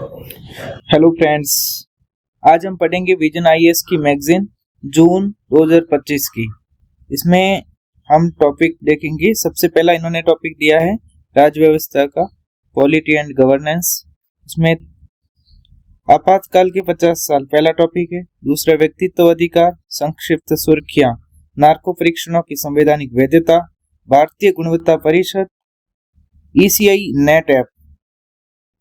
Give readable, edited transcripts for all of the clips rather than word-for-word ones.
Hello friends, आज हम पढ़ेंगे विजन आईएएस की मैगजीन जून 2025 की। इसमें हम टॉपिक देखेंगे। सबसे पहला इन्होंने टॉपिक दिया है राज्य व्यवस्था का, पॉलिटी एंड गवर्नेंस। उसमें आपातकाल के 50 साल पहला टॉपिक है। दूसरा व्यक्तित्व अधिकार, संक्षिप्त सुर्खियां, नार्को परीक्षणों की संवैधानिक वैधता, भारतीय गुणवत्ता परिषद, ईसीआई नेट ऐप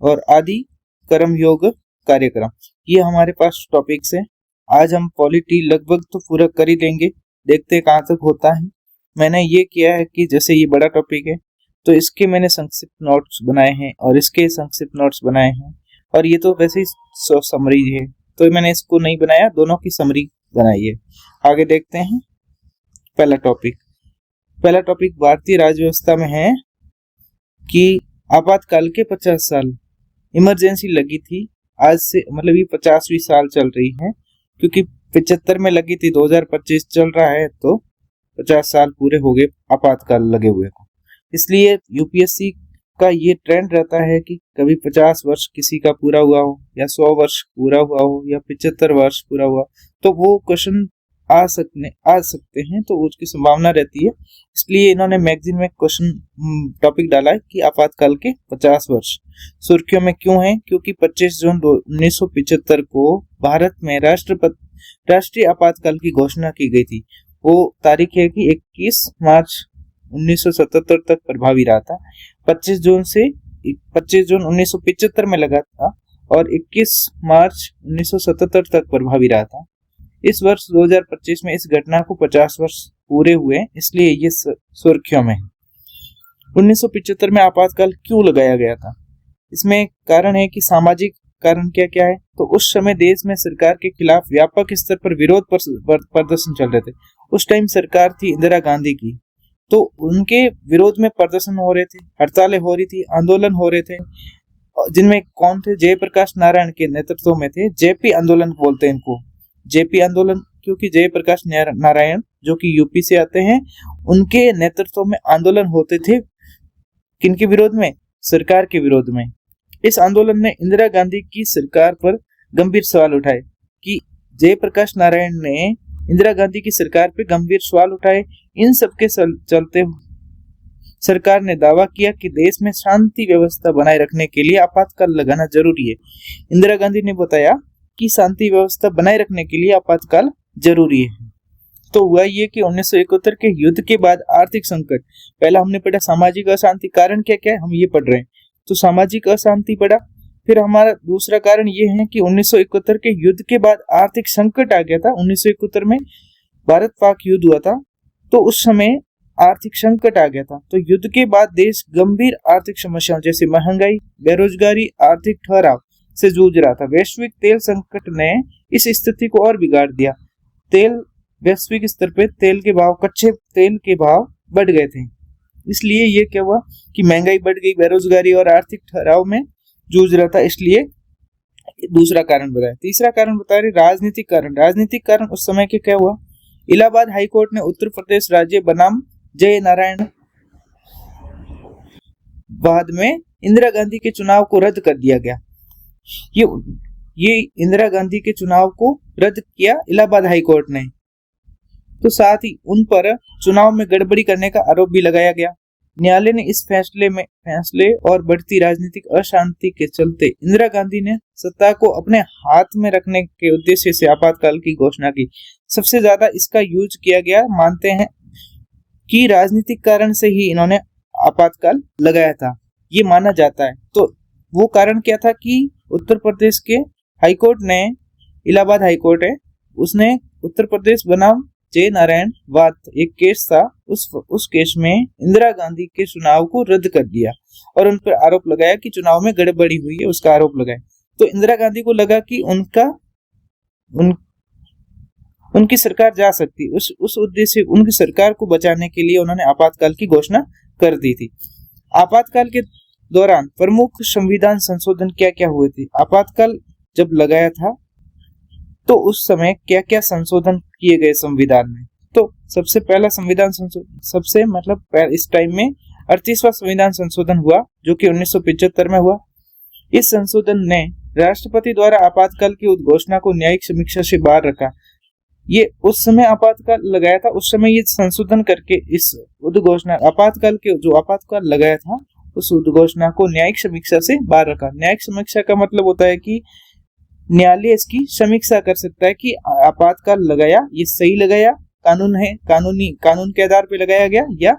और आदि कर्मयोग कार्यक्रम। ये हमारे पास टॉपिक्स है। आज हम पॉलिटी लगभग तो पूरा कर ही देंगे, देखते हैं कहाँ तक होता है। मैंने ये किया है कि जैसे ये बड़ा टॉपिक है तो इसके मैंने संक्षिप्त नोट्स बनाए हैं और इसके संक्षिप्त नोट्स बनाए हैं, और ये तो वैसे ही समरी है तो मैंने इसको नहीं बनाया, दोनों की समरी बनाई है। आगे देखते हैं। पहला टॉपिक भारतीय राज्य व्यवस्था में है कि आपातकाल के 50 साल इमरजेंसी लगी थी। आज से मतलब ये 50वीं साल चल रही है, क्योंकि 75 में लगी थी, 2025 चल रहा है तो 50 साल पूरे हो गए आपातकाल लगे हुए को। इसलिए यूपीएससी का ये ट्रेंड रहता है कि कभी 50 वर्ष किसी का पूरा हुआ हो या 100 वर्ष पूरा हुआ हो या 75 वर्ष पूरा हुआ, तो वो क्वेश्चन आ सकते हैं, तो उसकी संभावना रहती है। इसलिए इन्होंने मैगजीन में क्वेश्चन टॉपिक डाला है कि आपातकाल के 50 वर्ष सुर्खियों में क्यों है, क्योंकि 25 जून 1975 को भारत में राष्ट्रीय आपातकाल की घोषणा की गई थी। वो तारीख है कि 21 मार्च 1977 तक प्रभावी रहा था। 25 जून 1975 में लगा था और 21 मार्च 1977 तक प्रभावी रहा था। इस वर्ष 2025 में इस घटना को 50 वर्ष पूरे हुए, इसलिए ये सुर्खियों में है। 1975 में आपातकाल क्यों लगाया गया था? इसमें कारण है कि सामाजिक कारण क्या क्या है। तो उस समय देश में सरकार के खिलाफ व्यापक स्तर पर विरोध प्रदर्शन चल रहे थे। उस टाइम सरकार थी इंदिरा गांधी की, तो उनके विरोध में प्रदर्शन हो रहे थे, हड़तालें हो रही थी, आंदोलन हो रहे थे, जिनमें कौन थे? जयप्रकाश नारायण के नेतृत्व में थे। जेपी आंदोलन बोलते हैं इनको, जेपी आंदोलन, क्योंकि जयप्रकाश नारायण जो कि यूपी से आते हैं, उनके नेतृत्व में आंदोलन होते थे। किनके विरोध में? सरकार के विरोध में। इस आंदोलन ने इंदिरा गांधी की सरकार पर गंभीर सवाल उठाए कि जयप्रकाश नारायण ने इंदिरा गांधी की सरकार पर गंभीर सवाल उठाए। इन सब के चलते सरकार ने दावा किया कि देश में शांति व्यवस्था बनाए रखने के लिए आपातकाल लगाना जरूरी है। इंदिरा गांधी ने बताया कि शांति व्यवस्था बनाए रखने के लिए आपातकाल जरूरी है। तो हुआ ये कि 1971 के युद्ध के बाद आर्थिक संकट, पहला हमने पढ़ा सामाजिक अशांति, कारण क्या क्या है हम ये पढ़ रहे हैं, तो सामाजिक अशांति पढ़ा। फिर हमारा दूसरा कारण ये है कि 1971 के युद्ध के बाद आर्थिक संकट आ गया था। 1971 में भारत पाक युद्ध हुआ था, तो उस समय आर्थिक संकट आ गया था। तो युद्ध के बाद देश गंभीर आर्थिक समस्याओं जैसे महंगाई, बेरोजगारी, आर्थिक ठहराव से जूझ रहा था। वैश्विक तेल संकट ने इस स्थिति को और बिगाड़ दिया। वैश्विक स्तर पे तेल के भाव, कच्चे तेल के भाव बढ़ गए थे। इसलिए ये क्या हुआ कि महंगाई बढ़ गई, बेरोजगारी और आर्थिक ठहराव में जूझ रहा था। इसलिए दूसरा कारण बताया। तीसरा कारण बता रहे राजनीतिक कारण उस समय के क्या हुआ? इलाहाबाद हाईकोर्ट ने उत्तर प्रदेश राज्य बनाम जय नारायण बाद में इंदिरा गांधी के चुनाव को रद्द कर दिया गया। ये इंदिरा गांधी के चुनाव को रद्द किया इलाहाबाद हाईकोर्ट ने। तो साथ ही उन पर चुनाव में गड़बड़ी करने का आरोप भी लगाया गया। न्यायालय ने इस फैसले और बढ़ती राजनीतिक अशांति के चलते इंदिरा गांधी ने सत्ता को अपने हाथ में रखने के उद्देश्य से आपातकाल की घोषणा की। सबसे ज्यादा इसका यूज किया गया, मानते हैं कि राजनीतिक कारण से ही इन्होंने आपातकाल लगाया था, ये माना जाता है। तो वो कारण क्या था कि उत्तर प्रदेश के हाईकोर्ट ने, इलाहाबाद हाईकोर्ट है, उसने उत्तर प्रदेश बनाम जय नारायण वाद एक केस था, उस केस में इंदिरा गांधी के चुनाव को रद्द कर दिया और उन पर आरोप लगाया कि चुनाव में गड़बड़ी हुई है, उसका आरोप लगाया। तो इंदिरा गांधी को लगा कि उनकी सरकार जा सकती, उस उद्देश्य उनकी सरकार को बचाने के लिए उन्होंने आपातकाल की घोषणा कर दी थी। आपातकाल के दौरान प्रमुख संविधान संशोधन क्या क्या हुए थे? आपातकाल जब लगाया था तो उस समय क्या क्या संशोधन किए गए संविधान में? तो सबसे पहला संविधान संशोधन इस टाइम में 38वां संविधान संशोधन हुआ, जो कि 1975 में हुआ। इस संशोधन ने राष्ट्रपति द्वारा आपातकाल की उद्घोषणा को न्यायिक समीक्षा से बाहर रखा। ये उस समय आपातकाल लगाया था, उस समय ये संशोधन करके इस उद्घोषणा आपातकाल के जो आपातकाल लगाया था उस उद्घोषणा को न्यायिक समीक्षा से बाहर रखा। न्यायिक समीक्षा का मतलब होता है कि न्यायालय इसकी समीक्षा कर सकता है कि आपातकाल लगाया ये सही लगाया, कानून है, कानून के आधार पे लगाया गया या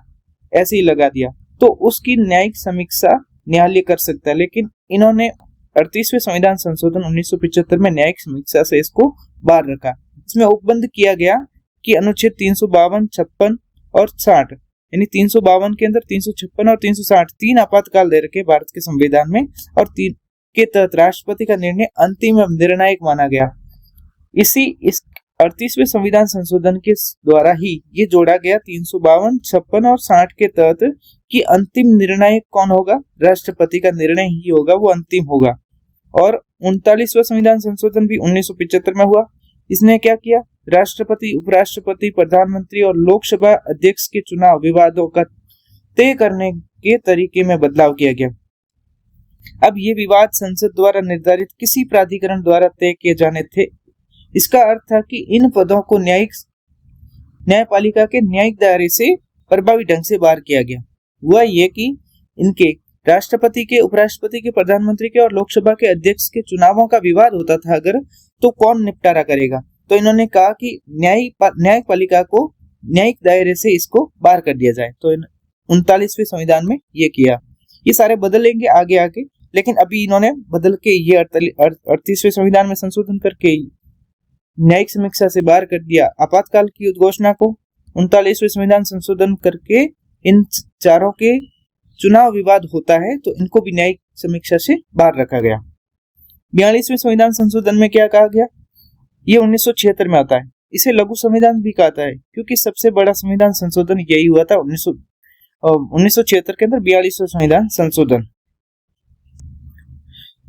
ऐसे ही लगा दिया, तो उसकी न्यायिक समीक्षा न्यायालय कर सकता है। लेकिन इन्होंने 38वें संविधान संशोधन 1975 में न्यायिक समीक्षा से इसको बाहर रखा। इसमें उपबंध किया गया कि अनुच्छेद 352, 56 और 60 यानी 352 के अंदर 356 और 360 तीन आपातकाल दे रखे भारत के संविधान में, और तीन के तहत राष्ट्रपति का निर्णय अंतिम एवं निर्णायक माना गया। इस 38वें संविधान संशोधन के द्वारा ही ये जोड़ा गया 352, 56 और 60 के तहत कि अंतिम निर्णायक कौन होगा, राष्ट्रपति का निर्णय ही होगा, वो अंतिम होगा। और 39वां संविधान संशोधन भी 1975 में हुआ। इसने क्या किया, राष्ट्रपति, उपराष्ट्रपति, प्रधानमंत्री और लोकसभा अध्यक्ष के चुनाव विवादों का तय करने के तरीके में बदलाव किया गया। अब ये विवाद संसद द्वारा निर्धारित किसी प्राधिकरण द्वारा तय किए जाने थे। इसका अर्थ था कि इन पदों को न्यायपालिका के न्यायिक दायरे से प्रभावी ढंग से बाहर किया गया। हुआ ये कि इनके राष्ट्रपति के, उपराष्ट्रपति के, प्रधानमंत्री के और लोकसभा के अध्यक्ष के चुनावों का विवाद होता था अगर, तो कौन निपटारा करेगा। तो इन्होंने कहा कि न्यायपालिका को न्यायिक दायरे से इसको बाहर कर दिया जाए। तो 39वें संविधान में ये किया। ये सारे बदलेंगे आगे आगे, लेकिन अभी इन्होंने बदल के ये 38वें संविधान में संशोधन करके न्यायिक समीक्षा से बाहर कर दिया आपातकाल की उद्घोषणा को। 39वें संविधान संशोधन करके इन चारों के चुनाव विवाद होता है तो इनको भी न्यायिक समीक्षा से बाहर रखा गया। 42वें संविधान संशोधन में क्या कहा गया, ये 1976 में आता है। इसे लघु संविधान भी कहता है क्योंकि सबसे बड़ा संविधान संशोधन यही हुआ था 1976 के अंदर 42वां संविधान संशोधन,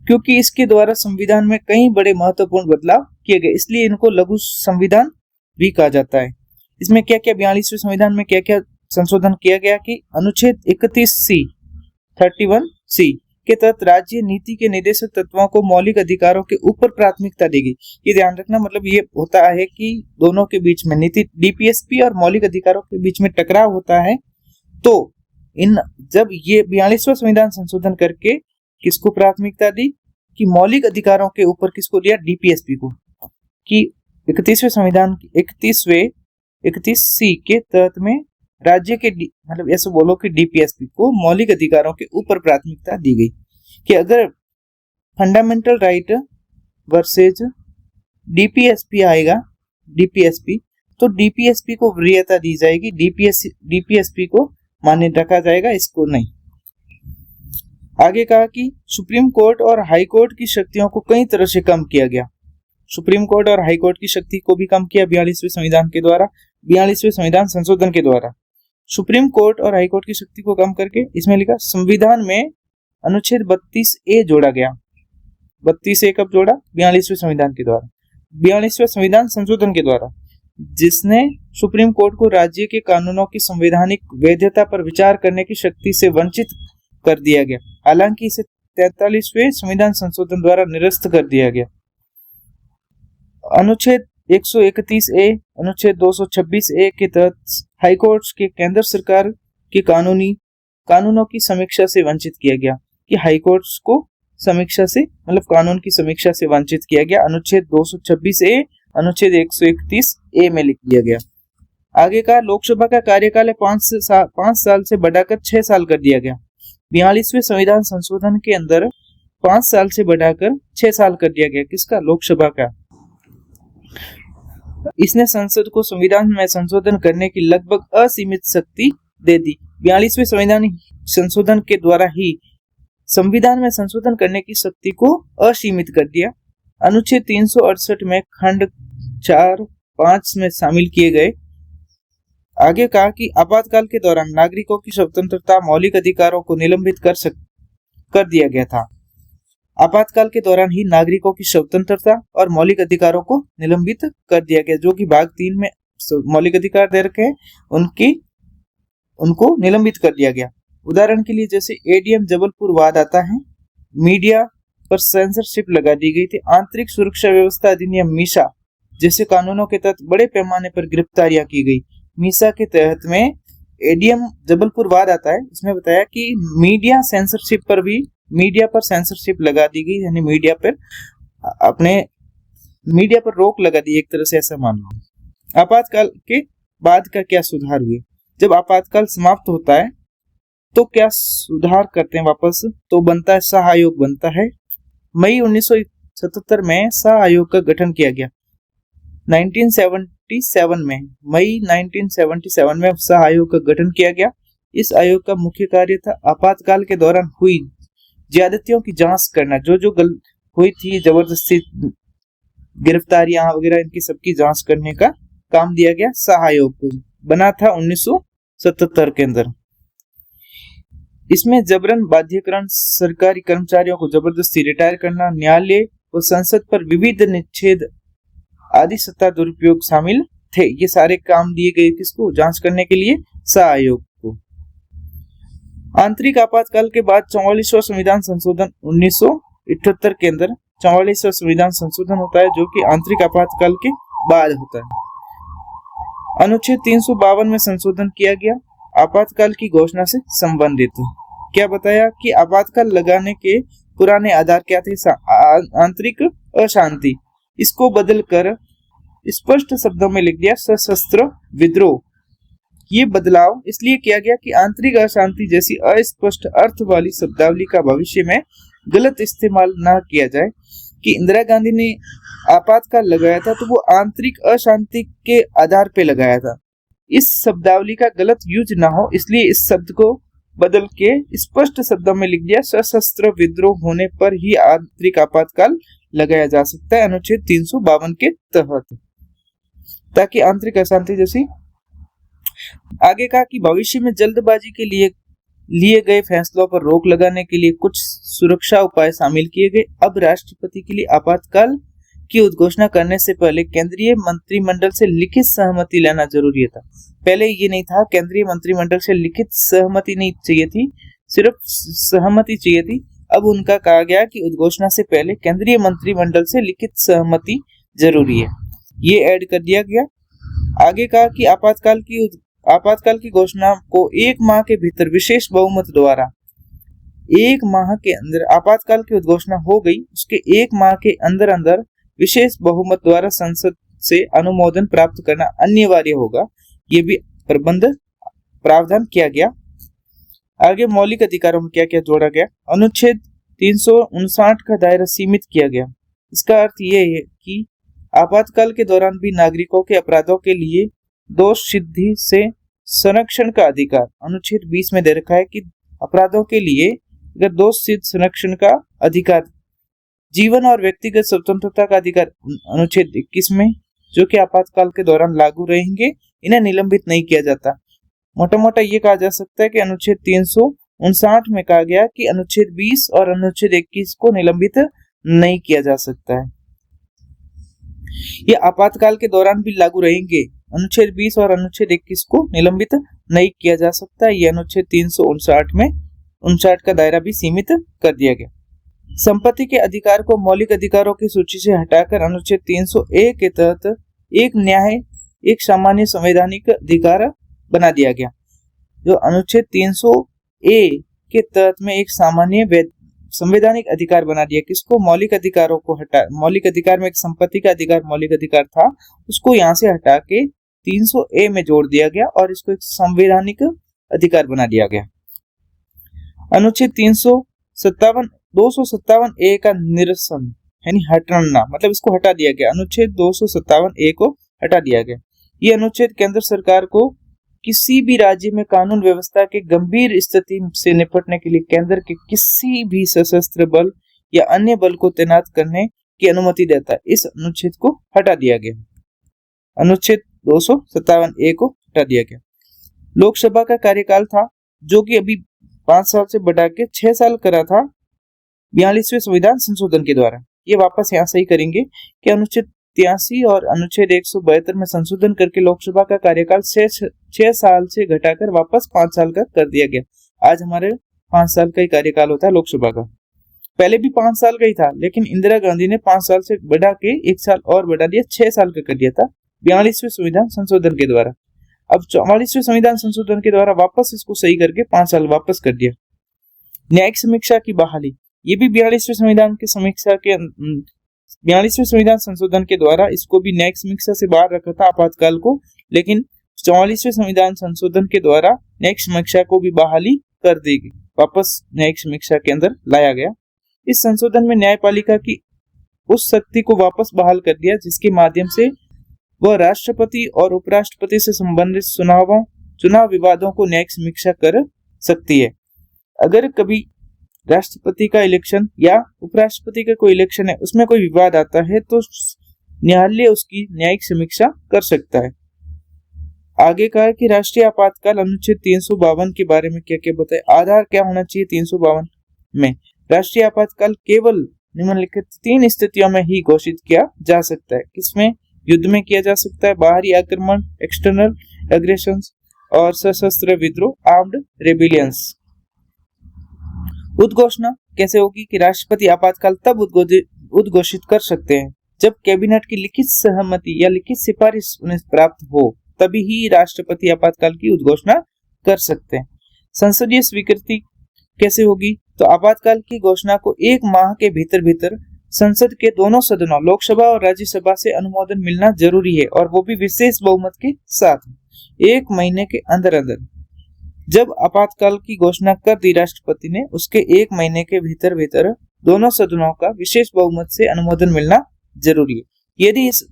क्योंकि इसके द्वारा संविधान में कई बड़े महत्वपूर्ण बदलाव किए गए, इसलिए इनको लघु संविधान भी कहा जाता है। इसमें क्या क्या 42वें संविधान में क्या क्या संशोधन किया गया कि अनुच्छेद 31C के तहत राज्य नीति के निर्देशक तत्वों को मौलिक अधिकारों के ऊपर प्राथमिकता देगी। ये ध्यान रखना, मतलब ये होता है कि दोनों के बीच में नीति डीपीएसपी और मौलिक अधिकारों के बीच में टकराव होता है। तो जब ये 42वां संविधान संशोधन करके किसको प्राथमिकता दी कि मौलिक अधिकारों के ऊपर किसको दिया, डीपीएसपी को, कि 31वें संविधान 31C के तहत में राज्य के मतलब ऐसे बोलो कि डीपीएसपी को मौलिक अधिकारों के ऊपर प्राथमिकता दी गई कि अगर फंडामेंटल राइट वर्सेज डीपीएसपी आएगा, डीपीएसपी, तो डीपीएसपी को वरीयता दी जाएगी, डीपीएसपी को मान्य रखा जाएगा, इसको नहीं। आगे कहा कि सुप्रीम कोर्ट और हाई कोर्ट की शक्तियों को कई तरह से कम किया गया। सुप्रीम कोर्ट और हाई कोर्ट की शक्ति को भी कम किया 42वें संविधान के द्वारा, 42वें संविधान संशोधन के द्वारा। सुप्रीम कोर्ट और हाई कोर्ट की शक्ति को कम करके इसमें लिखा संविधान में अनुच्छेद 32A जोड़ा गया। 32A कब जोड़ा, 42वें संविधान के द्वारा, 42वें संविधान संशोधन के द्वारा, जिसने सुप्रीम कोर्ट को राज्य के कानूनों की संवैधानिक वैधता पर विचार करने की शक्ति से वंचित कर दिया गया। हालांकि इसे 43वें संविधान संशोधन द्वारा निरस्त कर दिया गया। अनुच्छेद 131A, अनुच्छेद 226A के तहत हाई कोर्ट के केंद्र सरकार के कानूनों की समीक्षा से वंचित किया गया, कि हाई कोर्ट को समीक्षा से मतलब कानून की समीक्षा से वंचित किया गया। अनुच्छेद 226A, अनुच्छेद 131A में लिख दिया गया। आगे का लोकसभा का कार्यकाल 5 साल से बढ़ाकर 6 साल कर दिया गया। 42वें संविधान संशोधन के अंदर 5 साल से बढ़ाकर 6 साल कर दिया गया। किसका, लोकसभा का। इसने संसद को संविधान में संशोधन करने की लगभग असीमित शक्ति दे दी। 42वें संविधान संशोधन के द्वारा ही संविधान में संशोधन करने की शक्ति को असीमित कर दिया। अनुच्छेद 368 में खंड 4, 5 में शामिल किए गए। आगे कहा कि आपातकाल के दौरान नागरिकों की स्वतंत्रता, मौलिक अधिकारों को निलंबित कर दिया गया था। आपातकाल के दौरान ही नागरिकों की स्वतंत्रता और मौलिक अधिकारों को निलंबित कर दिया गया, जो कि भाग 3 में मौलिक अधिकार दे रखे हैं उनको निलंबित कर दिया गया। उदाहरण के लिए जैसे एडीएम जबलपुर वाद आता है, मीडिया पर सेंसरशिप लगा दी गई थी। आंतरिक सुरक्षा व्यवस्था अधिनियम मीसा जैसे कानूनों के तहत बड़े पैमाने पर गिरफ्तारियां की गई। मीसा के तहत में एडीएम जबलपुर वाद आता है, इसमें बताया कि मीडिया पर सेंसरशिप लगा दी गई, यानी मीडिया पर रोक लगा दी, एक तरह से ऐसा मानना। आपातकाल के बाद का क्या सुधार हुए? जब आपातकाल समाप्त होता है तो क्या सुधार करते हैं वापस? तो बनता है शाह आयोग बनता है। मई 1977 में शाह आयोग का गठन किया गया। 1977 में मई 1977 में शाह आयोग का गठन किया गया। इस आयोग का मुख्य कार्य था आपातकाल के दौरान हुई ज्यादतियों की जांच करना। जो हुई थी जबरदस्ती गिरफ्तारियां वगैरह, इनकी सबकी जांच करने का काम दिया गया शाह आयोग को। बना था 1977 के अंदर। इसमें जबरन बाध्यकरण, सरकारी कर्मचारियों को जबरदस्ती रिटायर करना, न्यायालय व संसद पर विविध निषेध आदि सत्ता दुरुपयोग शामिल थे। ये सारे काम दिए गए किसको? जांच करने के लिए शाह आयोग को। आंतरिक आपातकाल के बाद 44वां संविधान संशोधन 1978 के अंदर 44वां संविधान संशोधन होता है, जो कि आंतरिक आपातकाल के बाद होता है। अनुच्छेद 352 में संशोधन किया गया, आपातकाल की घोषणा से संबंधित। क्या बताया कि आपातकाल लगाने के पुराने आधार क्या थे? आंतरिक अशांति। इसको बदलकर स्पष्ट शब्दों में लिख दिया सशस्त्र विद्रोह। ये बदलाव इसलिए किया गया कि आंतरिक अशांति जैसी अस्पष्ट अर्थ वाली शब्दावली का भविष्य में गलत इस्तेमाल ना किया जाए। कि इंदिरा गांधी ने आपातकाल लगाया था तो वो आंतरिक अशांति के आधार पे लगाया था। इस शब्दावली का गलत यूज ना हो, इसलिए इस शब्द को बदल के स्पष्ट शब्दों में लिख दिया सशस्त्र विद्रोह होने पर ही आंतरिक आपातकाल लगाया जा सकता है अनुच्छेद 352 के तहत, ताकि आंतरिक अशांति जैसी। आगे कहा कि भविष्य में जल्दबाजी के लिए गए फैसलों पर रोक लगाने के लिए कुछ सुरक्षा उपाय शामिल किए गए। अब राष्ट्रपति के लिए आपातकाल की उद्घोषणा करने से पहले केंद्रीय मंत्रिमंडल से लिखित सहमति लेना जरूरी था। पहले ये नहीं था, केंद्रीय मंत्रिमंडल से लिखित सहमति नहीं चाहिए थी, सिर्फ सहमति चाहिए थी। अब उनका कहा गया कि उद्घोषणा से पहले केंद्रीय मंत्रिमंडल से लिखित सहमति जरूरी है, ये ऐड कर दिया गया। आगे कहा कि आपातकाल की घोषणा को 1 माह के भीतर विशेष बहुमत द्वारा 1 माह के अंदर आपातकाल की उद्घोषणा हो गई, उसके 1 माह के अंदर विशेष बहुमत द्वारा संसद से अनुमोदन प्राप्त करना अनिवार्य होगा। ये भी प्रावधान किया गया। आगे मौलिक अधिकारों में क्या क्या जोड़ा गया? अनुच्छेद 359 का दायरा सीमित किया गया। इसका अर्थ ये है कि आपातकाल के दौरान भी नागरिकों के अपराधों के लिए दोष सिद्धि से संरक्षण का अधिकार अनुच्छेद 20 में दे रखा है कि अपराधों के लिए अगर दोष सिद्ध संरक्षण का अधिकार, जीवन और व्यक्तिगत स्वतंत्रता का अधिकार अनुच्छेद 21 में, जो कि आपातकाल के दौरान लागू रहेंगे, इन्हें निलंबित नहीं किया जाता। मोटा मोटा ये कहा जा सकता है कि अनुच्छेद 359 में कहा गया कि अनुच्छेद 20 और अनुच्छेद 21 को निलंबित नहीं किया जा सकता है। ये आपातकाल के दौरान भी लागू रहेंगे। अनुच्छेद 20 और अनुच्छेद 21 को निलंबित नहीं किया जा सकता। ये अनुच्छेद 359 में 59 का दायरा भी सीमित कर दिया गया। संपत्ति के अधिकार को मौलिक अधिकारों की सूची से हटाकर अनुच्छेद 301 के तहत एक सामान्य संवैधानिक अधिकार बना दिया गया। जो अनुच्छेद 300A के तहत में एक सामान्य संवैधानिक अधिकार बना दिया। किसको? मौलिक अधिकारों को हटा, मौलिक अधिकार में एक संपत्ति का अधिकार मौलिक अधिकार था, उसको यहाँ से हटा के 300A में जोड़ दिया गया और इसको एक संवैधानिक अधिकार बना दिया गया। अनुच्छेद 257A का निरसन यानी हटाना, मतलब इसको हटा दिया गया। अनुच्छेद 257A को हटा दिया गया। ये अनुच्छेद केंद्र सरकार को किसी भी राज्य में कानून व्यवस्था के गंभीर स्थिति से निपटने के लिए केंद्र के किसी भी सशस्त्र बल या अन्य बल को तैनात करने की अनुमति देता है। इस अनुच्छेद को हटा दिया गया। अनुच्छेद 257A को हटा दिया गया। लोकसभा का कार्यकाल था, जो कि अभी 5 साल से बढ़ा के 6 साल करा था 42वें संविधान संशोधन के द्वारा। ये वापस यहाँ सही करेंगे कि अनुच्छेद 83 और अनुच्छेद 172 में संशोधन करके लोकसभा का कार्यकाल 6 साल से घटाकर वापस 5 साल का कर दिया गया। आज हमारे 5 साल का ही कार्यकाल होता है लोकसभा का। पहले भी 5 साल का ही था, लेकिन इंदिरा गांधी ने 5 साल से बढ़ा के 1 साल और बढ़ा दिया, 6 साल का कर दिया था 42वें संविधान संशोधन के द्वारा। अब 44वें संविधान संशोधन के द्वारा वापस इसको सही करके 5 साल वापस कर दिया। न्यायिक समीक्षा की बहाली, ये भी 42वें संविधान की समीक्षा के 42वें संविधान संशोधन के द्वारा इसको भी न्यायिक समीक्षा से बाहर रखा था आपातकाल को, लेकिन 44वें संविधान संशोधन के द्वारा न्यायिक समीक्षा को भी बहाली कर दी गई, वापस न्यायिक समीक्षा के अंदर लाया गया। इस संशोधन में न्यायपालिका की उस शक्ति को वापस बहाल कर दिया जिसके माध्यम से वह राष्ट्रपति और उपराष्ट्रपति से संबंधित चुनाव विवादों को न्यायिक समीक्षा कर सकती है। अगर कभी राष्ट्रपति का इलेक्शन या उपराष्ट्रपति का कोई इलेक्शन है, उसमें कोई विवाद आता है तो न्यायालय उसकी न्यायिक समीक्षा कर सकता है। आगे कहा है कि राष्ट्रीय आपातकाल अनुच्छेद 352 के बारे में क्या क्या बताए। आधार क्या होना चाहिए 352 में? राष्ट्रीय आपातकाल केवल निम्नलिखित 3 स्थितियों में ही घोषित किया जा सकता है। किसमें? युद्ध में किया जा सकता है, बाहरी आक्रमण, एक्सटर्नल एग्रेशंस, और सशस्त्र विद्रोह, आर्म्ड रेबिलियंस। उद्घोषणा कैसे होगी कि राष्ट्रपति आपातकाल तब उद्घोषित कर सकते हैं जब कैबिनेट की लिखित सहमति या लिखित सिफारिश उन्हें प्राप्त हो, तभी ही राष्ट्रपति आपातकाल की उद्घोषणा कर सकते हैं। संसदीय स्वीकृति कैसे होगी? तो आपातकाल की घोषणा को 1 माह के भीतर संसद के दोनों सदनों लोकसभा और राज्यसभा से अनुमोदन मिलना जरूरी है, और वो भी विशेष बहुमत के साथ 1 महीने के अंदर। जब आपातकाल की घोषणा कर दी राष्ट्रपति ने, उसके 1 महीने के भीतर दोनों सदनों का विशेष बहुमत से अनुमोदन मिलना जरूरी है। यदि इस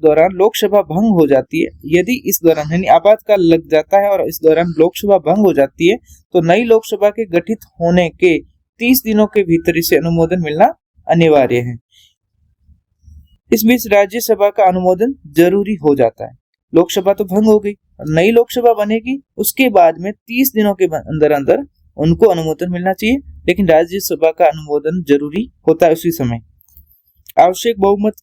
दौरान लोकसभा भंग हो जाती है, यदि इस दौरान यानी आपातकाल लग जाता है और इस दौरान लोकसभा भंग हो जाती है, तो नई लोकसभा के गठित होने के 30 दिनों के भीतर इसे अनुमोदन मिलना अनिवार्य है। इस बीच राज्यसभा का अनुमोदन जरूरी हो जाता है। लोकसभा तो भंग हो गई, नई लोकसभा बनेगी, उसके बाद में 30 दिनों के अंदर उनको अनुमोदन मिलना चाहिए, लेकिन राज्यसभा का अनुमोदन जरूरी होता है उसी समय। आवश्यक बहुमत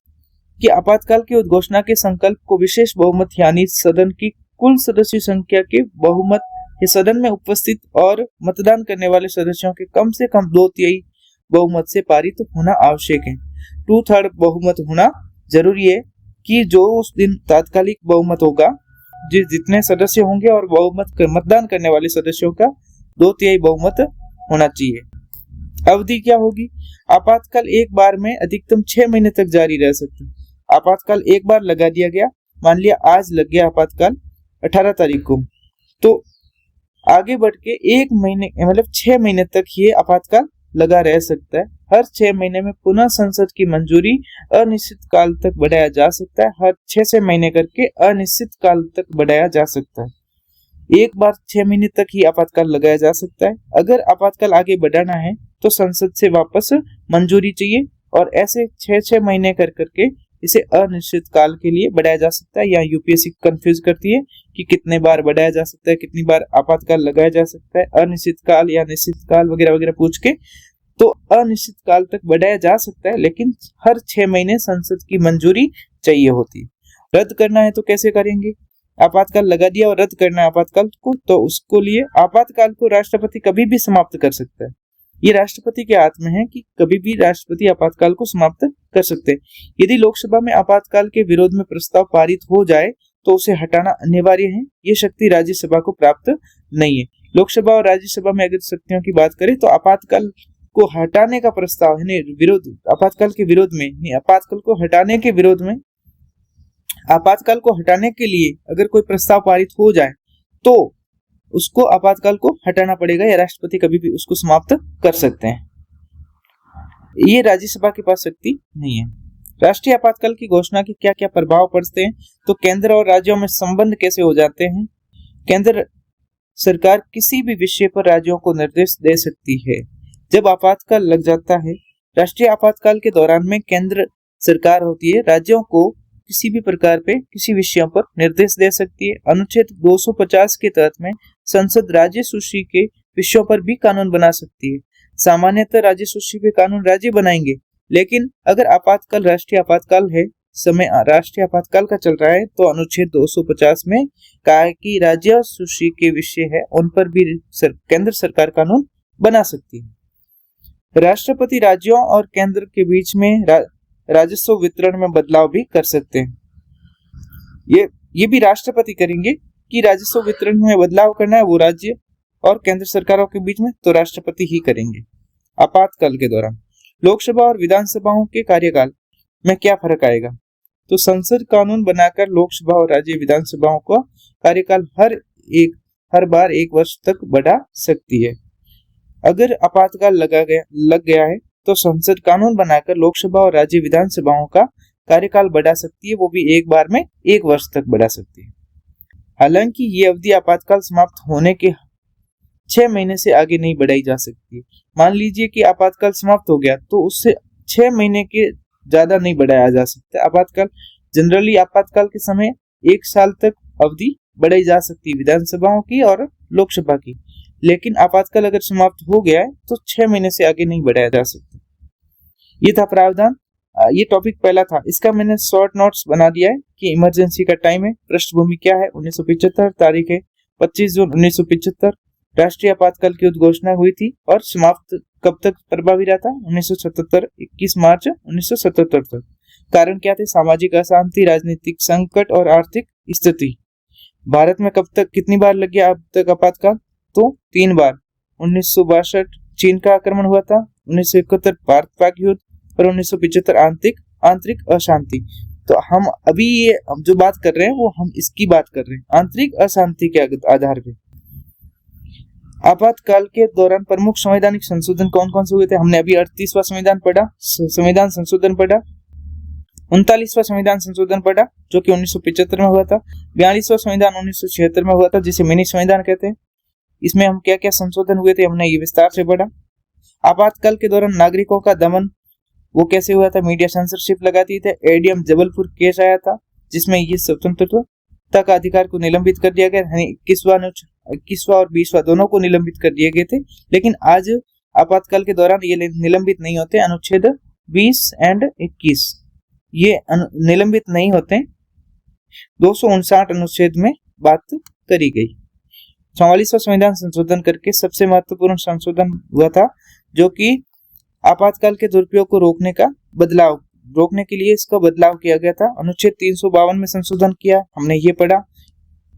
कि आपातकाल की उद्घोषणा के संकल्प को विशेष बहुमत यानी सदन की कुल सदस्य संख्या के बहुमत या सदन में उपस्थित और मतदान करने वाले सदस्यों के कम से कम 2/3 बहुमत से पारित होना आवश्यक है। 2/3 बहुमत होना जरूरी है कि जो उस दिन तात्कालिक बहुमत होगा, जितने सदस्य होंगे और मतदान करने वाले सदस्यों का 2/3 बहुमत होना चाहिए। अवधि क्या होगी? आपातकाल एक बार में अधिकतम 6 महीने तक जारी रह सकता है। आपातकाल एक बार लगा दिया गया, मान लिया आज लग गया आपातकाल 18 तारीख को, तो आगे बढ़ के 1 महीने मतलब 6 महीने तक ये आपातकाल लगा रह सकता है। हर 6 महीने में पुनः संसद की मंजूरी अनिश्चित काल तक बढ़ाया जा सकता है। हर 6 महीने करके अनिश्चित काल तक बढ़ाया जा सकता है। एक बार 6 महीने तक ही आपातकाल लगाया जा सकता है। अगर आपातकाल आगे बढ़ाना है तो संसद से वापस मंजूरी चाहिए, और ऐसे 6 महीने कर करके इसे अनिश्चित काल के लिए बढ़ाया जा सकता है। यहाँ यूपीएससी कंफ्यूज करती है कि कितने बार बढ़ाया जा सकता है, कितनी बार आपातकाल लगाया जा सकता है, अनिश्चित काल या निश्चित काल वगैरह वगैरह पूछ के। तो अनिश्चित काल तक बढ़ाया जा सकता है, लेकिन हर 6 महीने संसद की मंजूरी चाहिए होती है। रद्द करना है तो कैसे करेंगे? आपातकाल लगा दिया और रद्द करना है आपातकाल को, तो उसको लिए आपातकाल को राष्ट्रपति कभी भी समाप्त कर सकता है। ये राष्ट्रपति के हाथ में है कि कभी भी राष्ट्रपति आपातकाल को समाप्त कर सकते हैं। यदि लोकसभा में आपातकाल के विरोध में प्रस्ताव पारित हो जाए तो उसे हटाना अनिवार्य है। ये शक्ति राज्यसभा को प्राप्त नहीं है। लोकसभा और राज्यसभा में अगर शक्तियों की बात करें तो आपातकाल को हटाने का प्रस्ताव है विरोध, आपातकाल के विरोध में नहीं, आपातकाल को हटाने के विरोध में, आपातकाल को हटाने के लिए अगर कोई प्रस्ताव पारित हो जाए तो उसको आपातकाल को हटाना पड़ेगा, या राष्ट्रपति कभी भी उसको समाप्त कर सकते हैं। ये राज्यसभा के पास शक्ति नहीं है। राष्ट्रीय आपातकाल की घोषणा के क्या क्या प्रभाव पड़ते हैं? तो केंद्र और राज्यों में संबंध कैसे हो जाते हैं? केंद्र सरकार किसी भी विषय पर राज्यों को निर्देश दे सकती है। जब आपातकाल लग जाता है, राष्ट्रीय आपातकाल के दौरान में केंद्र सरकार होती है राज्यों को किसी भी प्रकार पे किसी विषयों पर निर्देश दे सकती है। अनुच्छेद 250 के तहत में संसद राज्य सूची के विषयों पर भी कानून बना सकती है। सामान्यतः राज्य सूची पे कानून राज्य बनाएंगे, लेकिन अगर आपातकाल राष्ट्रीय आपातकाल है, समय राष्ट्रीय आपातकाल का चल रहा है, तो अनुच्छेद 250 में कहा है कि राज्य सूची के विषय है उन पर भी केंद्र सरकार कानून बना सकती है। राष्ट्रपति राज्यों और केंद्र के बीच में राजस्व वितरण में बदलाव भी कर सकते हैं। ये भी राष्ट्रपति करेंगे कि राजस्व वितरण में बदलाव करना है वो राज्य और केंद्र सरकारों के बीच में, तो राष्ट्रपति ही करेंगे। आपातकाल के दौरान लोकसभा और विधानसभाओं के कार्यकाल में क्या फर्क आएगा? तो संसद कानून बनाकर लोकसभा और राज्य विधानसभाओं का कार्यकाल हर बार 1 वर्ष तक बढ़ा सकती है। अगर आपातकाल लग गया है तो संसद कानून बनाकर लोकसभा और राज्य विधानसभाओं का कार्यकाल बढ़ा सकती है, वो भी एक बार में 1 वर्ष तक बढ़ा सकती है। हालांकि ये अवधि आपातकाल समाप्त होने के 6 महीने से आगे नहीं बढ़ाई जा सकती। मान लीजिए कि आपातकाल समाप्त हो गया तो उससे 6 महीने के ज्यादा नहीं बढ़ाया जा सकता। जनरली आपातकाल के समय 1 साल तक अवधि बढ़ाई जा सकती है विधानसभाओं की और लोकसभा की, लेकिन आपातकाल अगर समाप्त हो गया है तो 6 महीने से आगे नहीं बढ़ाया जा सकता। ये था प्रावधान। ये टॉपिक पहला था, इसका मैंने शॉर्ट नोट्स बना दिया है कि इमरजेंसी का टाइम है, पृष्ठभूमि क्या है, 1975 तारीख है 25 जून 1975, राष्ट्रीय आपातकाल की उद्घोषणा हुई थी और समाप्त कब तक प्रभावी रहा था? 1977, 21 मार्च 1977 तक। कारण क्या थे? सामाजिक अशांति, राजनीतिक संकट और आर्थिक स्थिति। भारत में कब तक कितनी बार लग गया अब तक आपातकाल? तो 3 बार। 1962 चीन का आक्रमण हुआ था, 1971 भारत पाक युद्ध और 1975 आंतरिक अशांति। तो हम अभी ये जो बात कर रहे हैं वो हम इसकी बात कर रहे हैं, आंतरिक अशांति के आधार पे। आपातकाल के दौरान प्रमुख संवैधानिक संशोधन कौन कौन से हुए थे? हमने अभी 38वां संविधान संशोधन पढ़ा, 39वां संविधान संशोधन पढ़ा जो कि 1975 में हुआ था, 42वां संविधान 1976 में हुआ था जिसे मिनी संविधान कहते हैं। इसमें हम क्या क्या संशोधन हुए थे हमने ये विस्तार से पढ़ा। आपातकाल के दौरान नागरिकों का दमन वो कैसे हुआ था? मीडिया सेंसरशिप लगाती थे। एडीएम जबलपुर केस आया था जिसमें ये स्वतंत्रता का अधिकार को निलंबित कर दिया गया, 21वां और 20वां दोनों को निलंबित कर दिए गए थे। लेकिन आज आपातकाल के दौरान ये निलंबित नहीं होते। अनुच्छेद 20 और 21 ये निलंबित नहीं होते। 259 अनुच्छेद में बात करी गई। 44वां संविधान संशोधन करके सबसे महत्वपूर्ण संशोधन हुआ था जो कि आपातकाल के दुरुपयोग को रोकने के लिए इसका बदलाव किया गया था। अनुच्छेद 352 में संशोधन किया, हमने ये पढ़ा।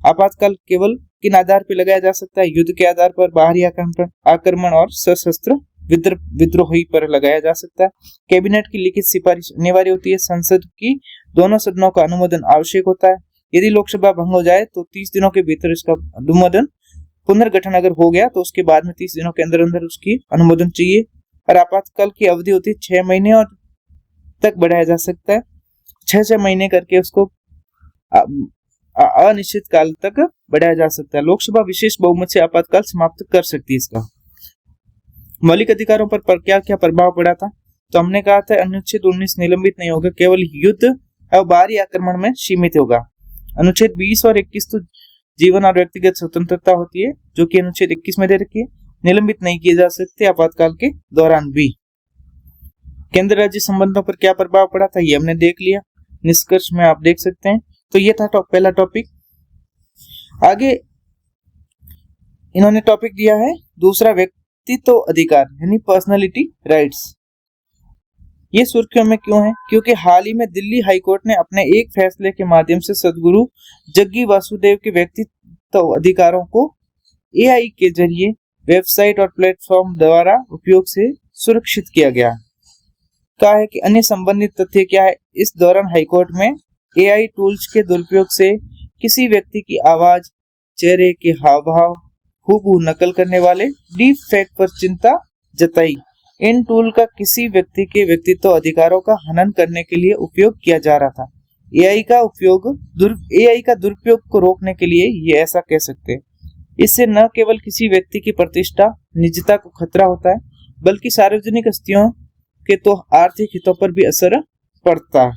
आपातकाल केवल किन आधार पर लगाया जा सकता है? युद्ध के आधार पर, बाहरी आक्रमण और सशस्त्र विद्रोह पर लगाया जा सकता है। कैबिनेट की लिखित सिफारिश अनिवार्य होती है। संसद की दोनों सदनों का अनुमोदन आवश्यक होता है। यदि लोकसभा भंग हो जाए तो 30 दिनों के भीतर इसका अनुमोदन, पुनर्गठन अगर हो गया तो उसके बाद में 30 दिनों के अंदर उसकी अनुमोदन चाहिए। और आपातकाल की अवधि होती है 6 महीने और तक बढ़ाया जा सकता है। 6 महीने करके उसको अनिश्चित काल तक बढ़ाया जा सकता है। लोकसभा विशेष बहुमत से आपातकाल समाप्त कर सकती है। इसका मौलिक अधिकारों पर क्या क्या प्रभाव पड़ा था? तो हमने कहा था अनुच्छेद 19 निलंबित नहीं होगा, केवल युद्ध और बाहरी आक्रमण में सीमित होगा। अनुच्छेद 20 और 21 तो जीवन और व्यक्तिगत स्वतंत्रता होती है जो कि अनुच्छेद 21 में दे रखी है, निलंबित नहीं किए जा सकते आपातकाल के दौरान भी। केंद्र राज्य संबंधों पर क्या प्रभाव पड़ा था ये हमने देख लिया, निष्कर्ष में आप देख सकते हैं। तो ये था पहला टॉपिक। आगे इन्होंने टॉपिक दिया है दूसरा, व्यक्तित्व अधिकार यानी पर्सनालिटी राइट्स। ये सुर्खियों में क्यों है? क्योंकि हाल ही में दिल्ली हाईकोर्ट ने अपने एक फैसले के माध्यम से सदगुरु जग्गी वासुदेव के व्यक्तित्व अधिकारों को एआई के जरिए वेबसाइट और प्लेटफॉर्म द्वारा उपयोग से सुरक्षित किया गया। कहा है कि अन्य संबंधित तथ्य क्या है? इस दौरान हाईकोर्ट में एआई टूल्स के दुरुपयोग से किसी व्यक्ति की आवाज, चेहरे के हाव भाव हूबहू नकल करने वाले डीप फेक पर चिंता जताई। इन टूल का किसी व्यक्ति के व्यक्तित्व अधिकारों का हनन करने के लिए उपयोग किया जा रहा था। एआई का दुरुपयोग को रोकने के लिए ये ऐसा कह सकते हैं। इससे न केवल किसी व्यक्ति की प्रतिष्ठा, निजता को खतरा होता है, बल्कि सार्वजनिक हस्तियों के तो आर्थिक हितों पर भी असर पड़ता है।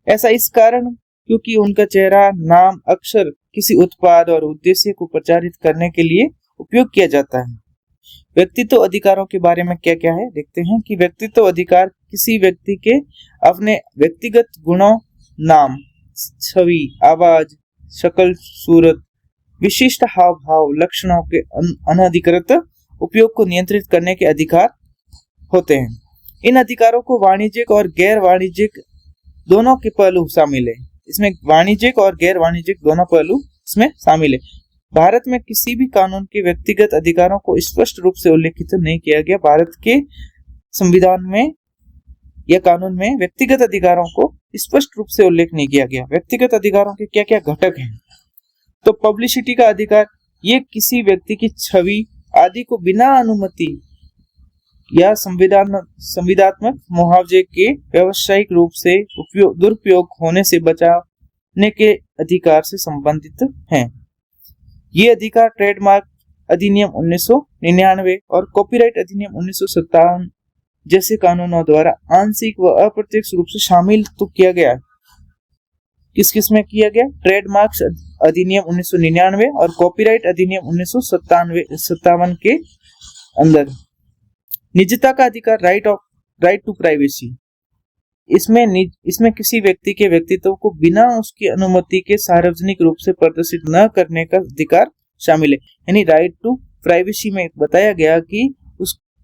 ऐसा इस कारण क्योंकि उनका चेहरा, नाम, अक्षर किसी उत्पाद और उद्देश्य को प्रचारित करने के लिए उपयोग किया जाता है। व्यक्तित्व अधिकारों के बारे में क्या क्या है देखते हैं कि व्यक्तित्व अधिकार किसी व्यक्ति के अपने व्यक्तिगत गुणों, नाम, छवि, आवाज, शक्ल, सूरत, विशिष्ट हाव भाव, लक्षणों के अनधिकृत उपयोग को नियंत्रित करने के अधिकार होते हैं। इन अधिकारों को वाणिज्यिक और गैर वाणिज्यिक दोनों के पहलू शामिल है। इसमें वाणिज्यिक और गैर वाणिज्यिक दोनों पहलू इसमें शामिल है। भारत में किसी भी कानून के व्यक्तिगत अधिकारों को स्पष्ट रूप से उल्लेखित नहीं किया गया। भारत के संविधान में या कानून में व्यक्तिगत अधिकारों को स्पष्ट रूप से उल्लेख नहीं किया गया। व्यक्तिगत अधिकारों के क्या क्या घटक हैं? तो पब्लिसिटी का अधिकार, ये किसी व्यक्ति की छवि आदि को बिना अनुमति या संविदात्मक मुआवजे के व्यावसायिक रूप से दुरुपयोग होने से बचाने के अधिकार से संबंधित हैं। ये अधिकार ट्रेडमार्क अधिनियम 1999 और कॉपीराइट अधिनियम 1957 जैसे कानूनों द्वारा आंशिक व अप्रत्यक्ष रूप से शामिल तो किया गया है। किस किस में किया गया? ट्रेडमार्क्स अधिनियम 1999 और कॉपीराइट अधिनियम 1957 के अंदर। निजता का अधिकार, राइट टू प्राइवेसी, इसमें किसी व्यक्ति के व्यक्तित्व को बिना उसकी अनुमति के सार्वजनिक रूप से प्रदर्शित न करने का अधिकार शामिल है। यानी राइट टू प्राइवेसी में बताया गया कि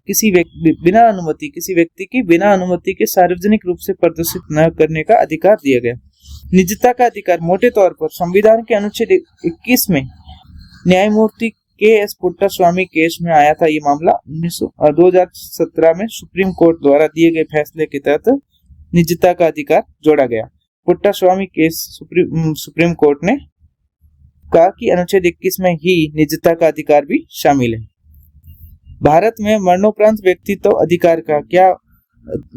किसी व्यक्ति की बिना अनुमति के सार्वजनिक रूप से प्रदर्शित न करने का अधिकार दिया गया। निजता का अधिकार मोटे तौर पर संविधान के अनुच्छेद 21 में न्यायमूर्ति के.एस. पुट्टास्वामी केस में आया था। ये मामला 2017 में सुप्रीम कोर्ट द्वारा दिए गए फैसले के तहत निजता का अधिकार जोड़ा गया। पुट्टास्वामी केस सुप्रीम कोर्ट ने कहा कि अनुच्छेद 21 में ही निजता का अधिकार भी शामिल है। भारत में मरणोपरांत व्यक्तित्व अधिकार का क्या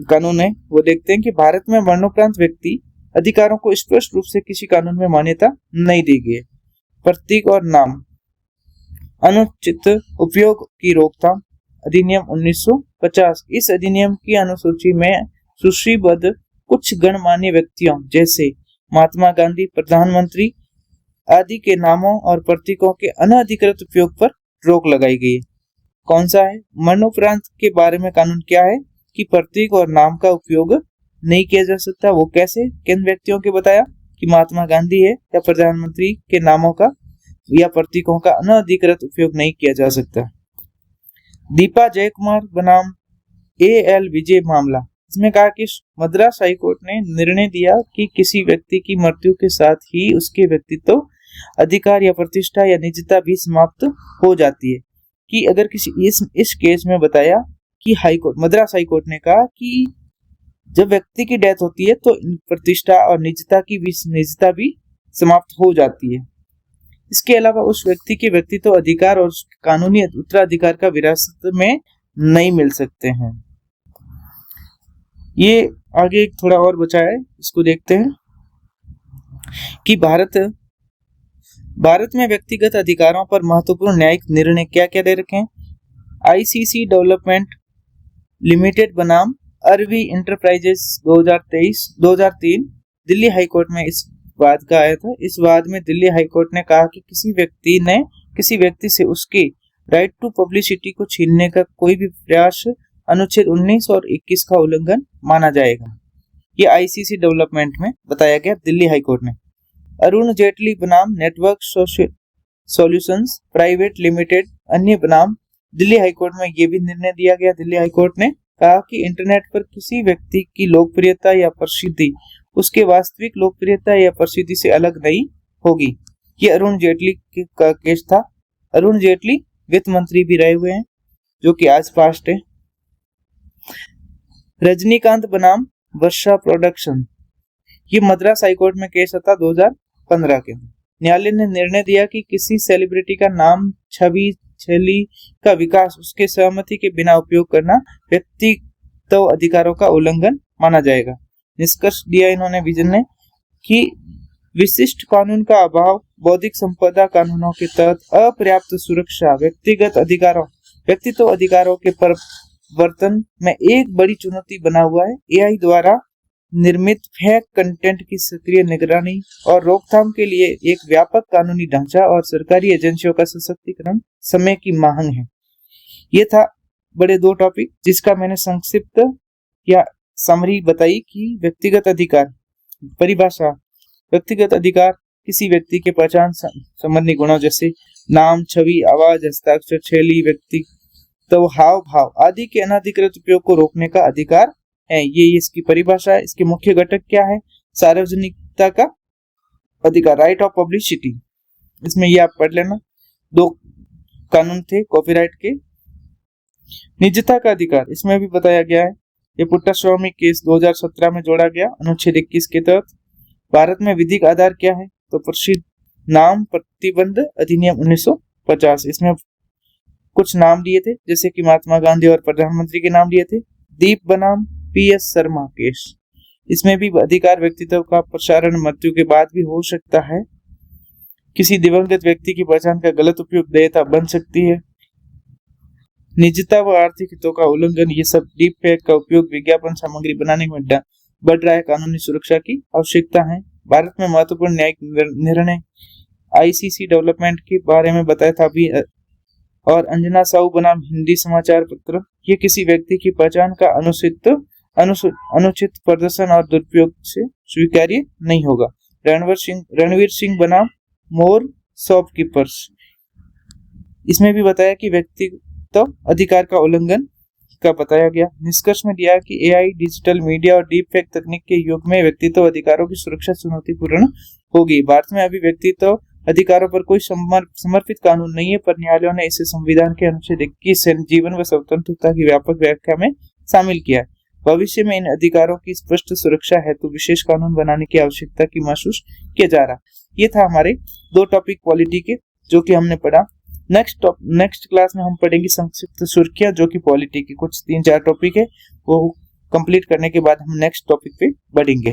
कानून है वो देखते हैं कि भारत में मरणोपरांत व्यक्ति अधिकारों को स्पष्ट रूप से किसी कानून में मान्यता नहीं दी गई है। प्रतीक और नाम, अनुचित उपयोग की रोकथाम अधिनियम 1950, इस अधिनियम की अनुसूची में सूचीबद्ध कुछ गणमान्य व्यक्तियों जैसे महात्मा गांधी, प्रधानमंत्री आदि के नामों और प्रतीकों के अनधिकृत उपयोग पर रोक लगाई गई है। कौन सा है? मरणोपरांत के बारे में कानून क्या है कि प्रतीक और नाम का उपयोग नहीं किया जा सकता। वो कैसे? किन व्यक्तियों के बताया कि महात्मा गांधी है या प्रधानमंत्री के नामों का या प्रतीकों का अनधिकृत उपयोग नहीं किया जा सकता। दीपा जयकुमार बनाम A.L. विजय मामला, इसमें कहा कि मद्रास हाईकोर्ट ने निर्णय दिया कि किसी व्यक्ति की मृत्यु के साथ ही उसके व्यक्तित्व, अधिकार या प्रतिष्ठा या निजता भी समाप्त हो जाती है। कि अगर किसी इस केस में बताया कि मद्रास हाईकोर्ट ने कहा कि जब व्यक्ति की डेथ होती है तो प्रतिष्ठा और निजता भी समाप्त हो जाती है। इसके अलावा उस व्यक्ति के व्यक्तित्व, अधिकार और कानूनी उत्तराधिकार का विरासत में नहीं मिल सकते हैं। ये आगे थोड़ा और बचा है, इसको देखते हैं कि भारत में व्यक्तिगत अधिकारों पर महत्वपूर्ण न्यायिक निर्णय क्या क्या दे रखे हैं। ICC डेवलपमेंट लिमिटेड बनाम अरवी इंटरप्राइजेस 2003 दिल्ली हाईकोर्ट में इस वाद का आया था। इस वाद में दिल्ली हाईकोर्ट ने कहा कि किसी व्यक्ति से उसके राइट टू पब्लिसिटी को छीनने का कोई भी प्रयास अनुच्छेद 19 और 21 का उल्लंघन माना जाएगा। ये ICC डेवलपमेंट में बताया गया दिल्ली हाईकोर्ट ने। अरुण जेटली बनाम नेटवर्क सॉल्यूशंस प्राइवेट लिमिटेड अन्य बनाम दिल्ली हाईकोर्ट में ये भी निर्णय दिया गया। दिल्ली हाईकोर्ट ने कहा कि इंटरनेट पर किसी व्यक्ति की लोकप्रियता या प्रसिद्धि उसके वास्तविक लोकप्रियता या प्रसिद्धि से अलग नहीं होगी। ये अरुण जेटली का केस था। अरुण जेटली वित्त मंत्री भी रहे हुए हैं, जो कि आज पास्ट है। रजनीकांत बनाम वर्षा प्रोडक्शन, ये मद्रास हाईकोर्ट में केस था 2015 के। न्यायालय ने निर्णय दिया कि किसी सेलिब्रिटी का नाम, छवि, शैली का विकास उसके सहमति के बिना उपयोग करना व्यक्तित्व अधिकारों का उल्लंघन माना जाएगा। निष्कर्ष दिया इन्होंने विजन ने कि विशिष्ट कानून का अभाव, बौद्धिक संपदा कानूनों के तहत अपर्याप्त सुरक्षा, व्यक्तित्व अधिकारों के परिवर्तन में एक बड़ी चुनौती बना हुआ है। AI द्वारा निर्मित फेक कंटेंट की सक्रिय निगरानी और रोकथाम के लिए एक व्यापक कानूनी ढांचा और सरकारी एजेंसियों का सशक्तिकरण समय की मांग है। ये था बड़े 2 टॉपिक जिसका मैंने संक्षिप्त या समरी बताई कि व्यक्तिगत अधिकार परिभाषा। व्यक्तिगत अधिकार किसी व्यक्ति के पहचान संबंधी गुणों जैसे नाम, छवि, आवाज, हस्ताक्षर, शैली, तो हाव भाव आदि के अनाधिकृत उपयोग को रोकने का अधिकार है। ये इसकी परिभाषा है। इसके मुख्य घटक क्या है? सार्वजनिकता का अधिकार, राइट ऑफ पब्लिसिटी। इसमें ये आप पढ़ लेना, 2 कानून थे कॉपीराइट के। निजता का अधिकार, इसमें भी बताया गया है। ये पुट्टास्वामी केस 2017 में जोड़ा गया अनुच्छेद 21 के तहत। भारत में विधिक आधार क्या है? तो प्रसिद्ध नाम प्रतिबंध अधिनियम 1950। इसमें कुछ नाम लिए थे, जैसे कि महात्मा गांधी और प्रधानमंत्री के नाम लिए थे। दीप बनाम PS शर्मा केस, इसमें भी अधिकार व्यक्तित्व का प्रसारण मृत्यु के बाद भी हो सकता है। किसी दिवंगत व्यक्ति की पहचान का गलत उपयोग देयता बन सकती है। निजता व आर्थिक हितों का उल्लंघन, ये सब डीप फेक का उपयोग विज्ञापन सामग्री बनाने में बढ़ रहा है। कानूनी सुरक्षा की आवश्यकता है। भारत में महत्वपूर्ण न्यायिक निर्णय ICC डेवलपमेंट के बारे में बताया था अभी। और अंजना साहू बनाम हिंदी समाचार पत्र, ये किसी व्यक्ति की पहचान का अनुचित प्रदर्शन और दुरुपयोग से स्वीकार्य नहीं होगा। रणवीर सिंह बनाम मोर शॉपकीपर्स, इसमें भी बताया कि व्यक्तित्व अधिकार का उल्लंघन का बताया गया। निष्कर्ष में दिया कि AI, डिजिटल मीडिया और डीप फेक तकनीक के युग में व्यक्तित्व अधिकारों की सुरक्षा चुनौतीपूर्ण होगी। भारत में अभी व्यक्तित्व अधिकारों पर कोई समर्पित कानून नहीं है, पर न्यायालयों ने इसे संविधान के अनुच्छेद 21 से जीवन व स्वतंत्रता की व्यापक व्याख्या में शामिल किया है। भविष्य में इन अधिकारों की स्पष्ट सुरक्षा हेतु विशेष कानून बनाने की आवश्यकता की महसूस किया जा रहा। ये था हमारे 2 टॉपिक पॉलिटी के, जो कि हमने पढ़ा। नेक्स्ट क्लास में हम पढ़ेंगे संक्षिप्त सुर्खियां, जो कि पॉलिटी की कुछ 3-4 टॉपिक है। वो कंप्लीट करने के बाद हम नेक्स्ट टॉपिक पे बढ़ेंगे।